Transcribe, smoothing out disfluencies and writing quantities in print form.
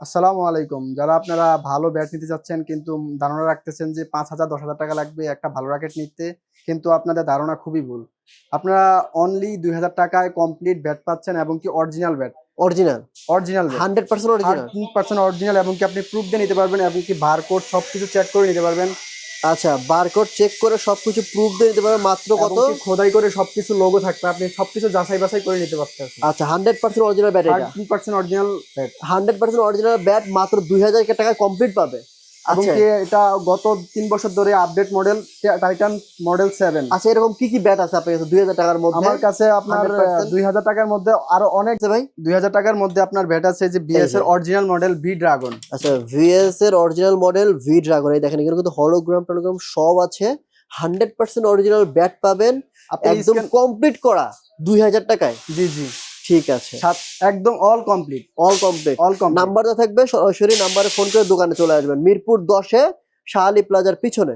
আসসালামু আলাইকুম। যারা আপনারা ভালো ব্যাট নিতে চাচ্ছেন কিন্তু ধারণা রাখতেছেন যে ৫,০০০ ১০,০০০ টাকা লাগবে একটা ভালো র‍্যাকেট নিতে, কিন্তু আপনাদের ধারণা খুবই ভুল। আপনারা অনলি ২,০০০ টাকায় কমপ্লিট ব্যাট পাচ্ছেন এবং কি original bat. Original original bat. 100% original. 100% original এবং কি আপনি প্রুফ দিয়ে নিতে পারবেন এবং কি বারকোড সবকিছু চেক করে নিতে পারবেন। আচ্ছা, বারকোড চেক করে সবকিছু প্রুফ দিয়ে নিতে পারবেন মাত্র এবং কত? কি খোদাই করে সবকিছু লোগো থাকবে। আপনি সবকিছু যাচাই বাছাই করে নিতে পারতেছেন। আচ্ছা, 100% অরিজিনাল ব্যাট এটা। 100% অরিজিনাল ব্যাট। 100% অরিজিনাল ব্যাট মাত্র ২০০০ টাকায় কমপ্লিট পাবে। এবং আচ্ছা কি এটা গত ৩ বছর ধরে আপডেট মডেল টাইটান মডেল 7। আচ্ছা, এরকম কি কি ব্যাট আছে আপনার কাছে ২০০০ টাকার মধ্যে? আমার কাছে আপনার 100% ২,০০০ টাকার মধ্যে আরো অনেক আছে ভাই। ২,০০০ টাকার মধ্যে আপনার ব্যাট আছে যে এই বিএস যে এর অরিজিনাল মডেল ভি ড্রাগন। আচ্ছা, ভিএস এর অরিজিনাল মডেল ভি ড্রাগন। এই দেখেন এখানে কিন্তু হলোগ্রাম টলোগ্রাম সব আছে। 100% অরিজিনাল ব্যাট পাবেন আপনি একদম কমপ্লিট করা ২০০০ টাকায়। জি, জি। ঠিক আছে, একদম all complete. All complete. All complete. Number দেওয়া থাকবে, সরাসরি নাম্বারে ফোন করে দোকানে চলে আসবেন। মিরপুর 10 এ শাহ আলী প্লাজার পিছনে।